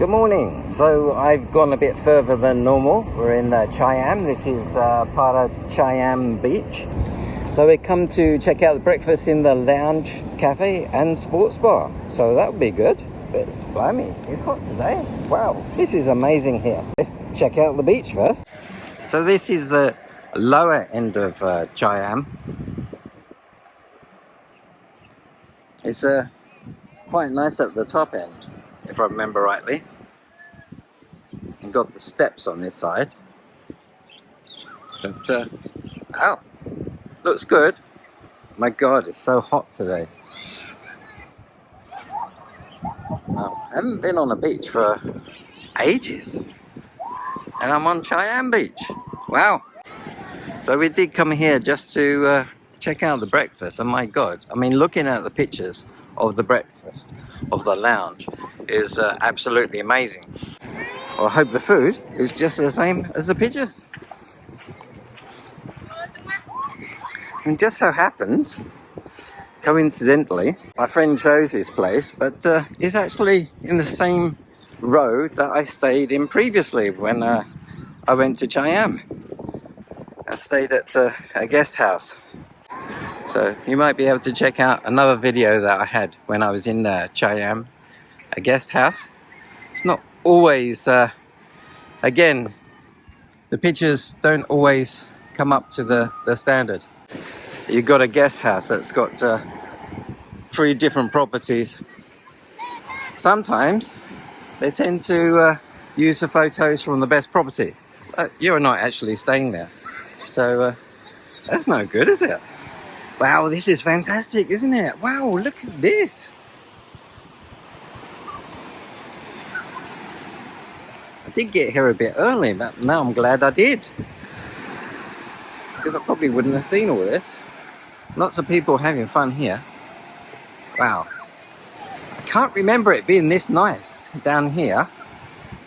Good morning. So I've gone a bit further than normal. We're in Chaam. This is part of Chaam Beach. So we come to check out the breakfast in the lounge, cafe and sports bar. So that would be good. But blimey, it's hot today. Wow, this is amazing here. Let's check out the beach first. So this is the lower end of Chaam. It's quite nice at the top end, if I remember rightly. And got the steps on this side. But oh, looks good. My God, it's so hot today. I haven't been on a beach for ages, and I'm on Chaam Beach. Wow. So we did come here just to check out the breakfast, and my God, I mean, looking at the pictures of the breakfast of the lounge is absolutely amazing. Well, I hope the food is just the same as the pictures. And just so happens, coincidentally, my friend chose this place, but it's actually in the same road that I stayed in previously when I went to Chaam. I stayed at a guest house. So you might be able to check out another video that I had when I was in Chaam, a guest house. It's not always, again, the pictures don't always come up to the standard. You've got a guest house that's got 3 different properties. Sometimes they tend to use the photos from the best property. You're not actually staying there. So that's no good, is it? Wow, this is fantastic, isn't it? Wow, look at this. I did get here a bit early, but now I'm glad I did. Because I probably wouldn't have seen all this. Lots of people having fun here. Wow. I can't remember it being this nice down here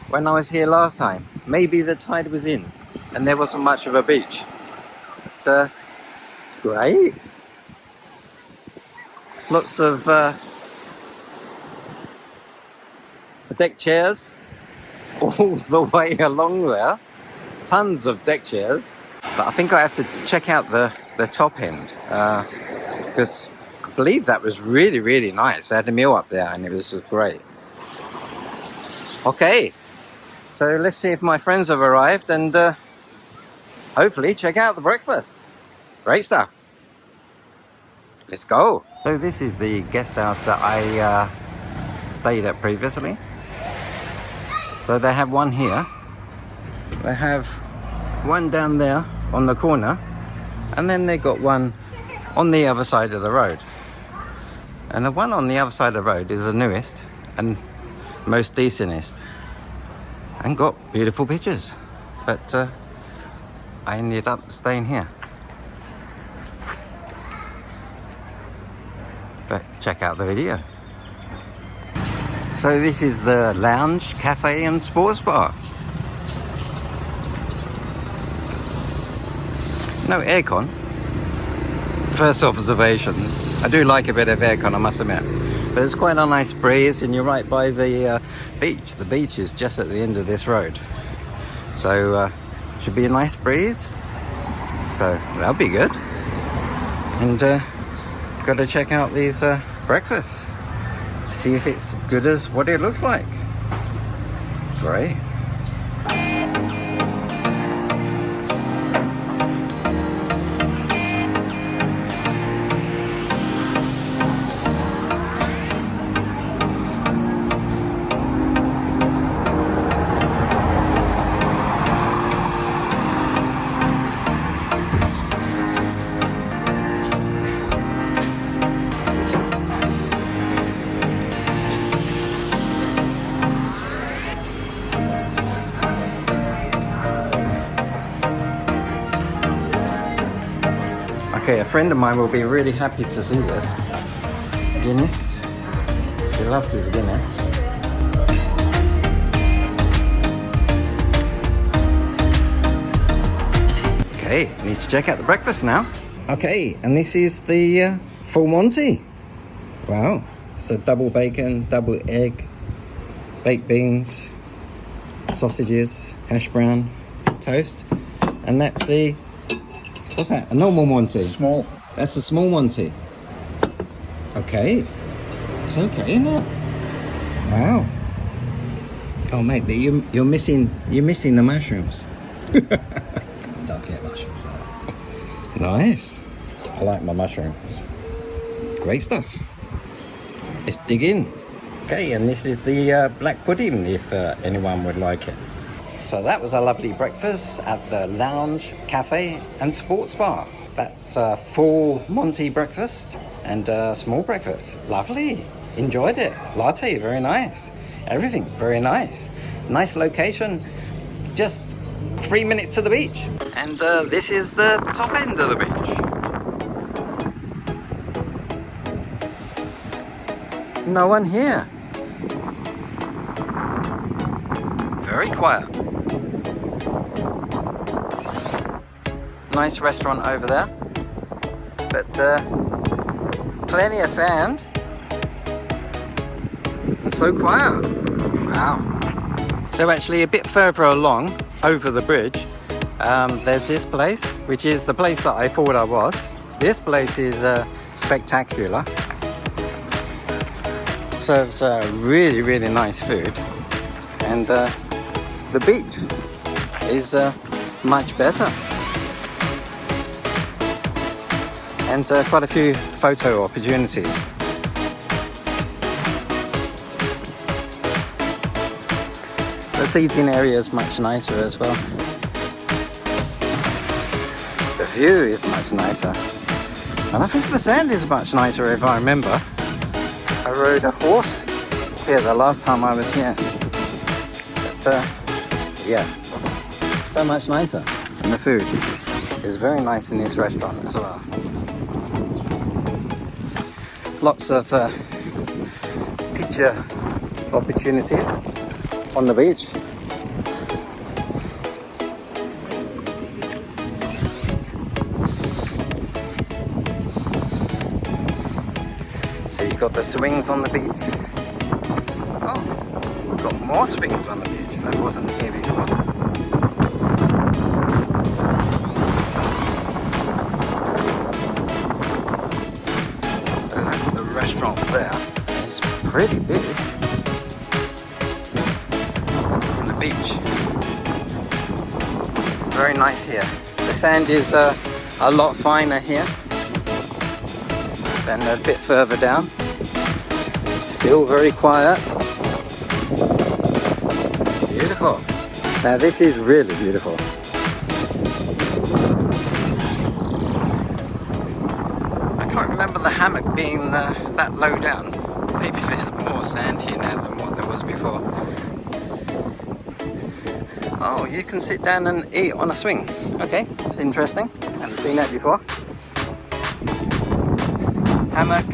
when I was here last time. Maybe the tide was in and there wasn't much of a beach. But great. Lots of deck chairs all the way along there. Tons of deck chairs. But I think I have to check out the top end because I believe that was really, really nice. I had a meal up there and it was great. Okay, so let's see if my friends have arrived and hopefully check out the breakfast. Great stuff. Let's go. So this is the guest house that I stayed at previously. So they have one here. They have one down there on the corner, and then they got one on the other side of the road. And the one on the other side of the road is the newest and most decentest, and got beautiful pictures. But I ended up staying here. But check out the video. So this is the lounge, cafe and sports bar. No aircon. First observations. I do like a bit of aircon, I must admit. But it's quite a nice breeze and you're right by the beach. The beach is just at the end of this road. So should be a nice breeze. So that'll be good. And got to check out these breakfasts. See if it's good as what it looks like. Great. Okay, a friend of mine will be really happy to see this. Guinness. He loves his Guinness. Okay, need to check out the breakfast now. Okay, and this is the full Monty. Wow, so double bacon, double egg, baked beans, sausages, hash brown, toast, and that's the, what's that? A normal Monty? Small. That's a small Monty. Okay, it's okay, isn't it? Wow. Oh mate, but you're missing the mushrooms. Don't get mushrooms like that. Nice. I like my mushrooms. Great stuff. Let's dig in. Okay, and this is the black pudding if anyone would like it. So that was a lovely breakfast at the Lounge, Cafe and Sports Bar. That's a full Monty breakfast and a small breakfast. Lovely. Enjoyed it. Latte, very nice. Everything, very nice. Nice location. Just 3 minutes to the beach. And this is the top end of the beach. No one here. Very quiet. Nice restaurant over there. But plenty of sand. And so quiet. Wow. So actually a bit further along, over the bridge, there's this place, which is the place that I thought I was. This place is spectacular. Serves really, really nice food. And the beach is much better. And quite a few photo opportunities. The seating area is much nicer as well. The view is much nicer. And I think the sand is much nicer if I remember. I rode a horse here the last time I was here. But yeah, so much nicer. And the food is very nice in this restaurant as well. Lots of picture opportunities on the beach. So you've got the swings on the beach. Oh, we've got more swings on the beach that wasn't here before. So that's the restaurant there. It's pretty big. Beach. It's very nice here. The sand is a lot finer here than a bit further down. Still very quiet. Beautiful. Now this is really beautiful. I can't remember the hammock being that low down. Maybe there's more sand here now than what there was before. Oh, you can sit down and eat on a swing. Okay, that's interesting. Haven't seen that before. Hammock,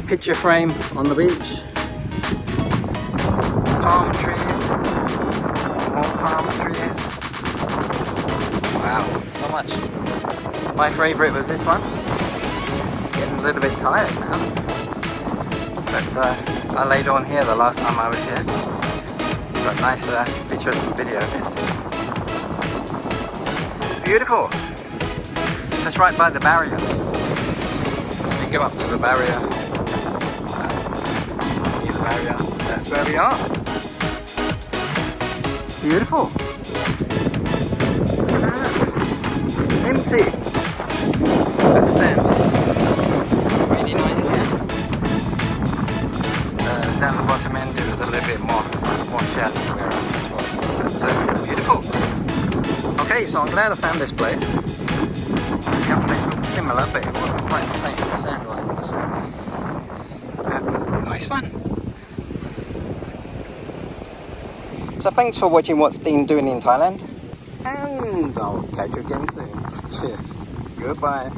picture frame on the beach. Palm trees, more palm trees. Wow, so much. My favourite was this one. Getting a little bit tired now. But I laid on here the last time I was here. Got nice pictures and video of this. Beautiful. Just right by the barrier. So we go up to the barrier. Near the barrier. That's where we are. Beautiful. It's empty. Look at the sand. Really nice here. Down the bottom end it was a little bit more shallow where I was. But beautiful. Okay, so I'm glad I found this place. The other place looked similar, but it wasn't quite the same. The sand wasn't the same. But nice one. So thanks for watching what's Dean doing in Thailand. And I'll catch you again soon. Cheers. Goodbye.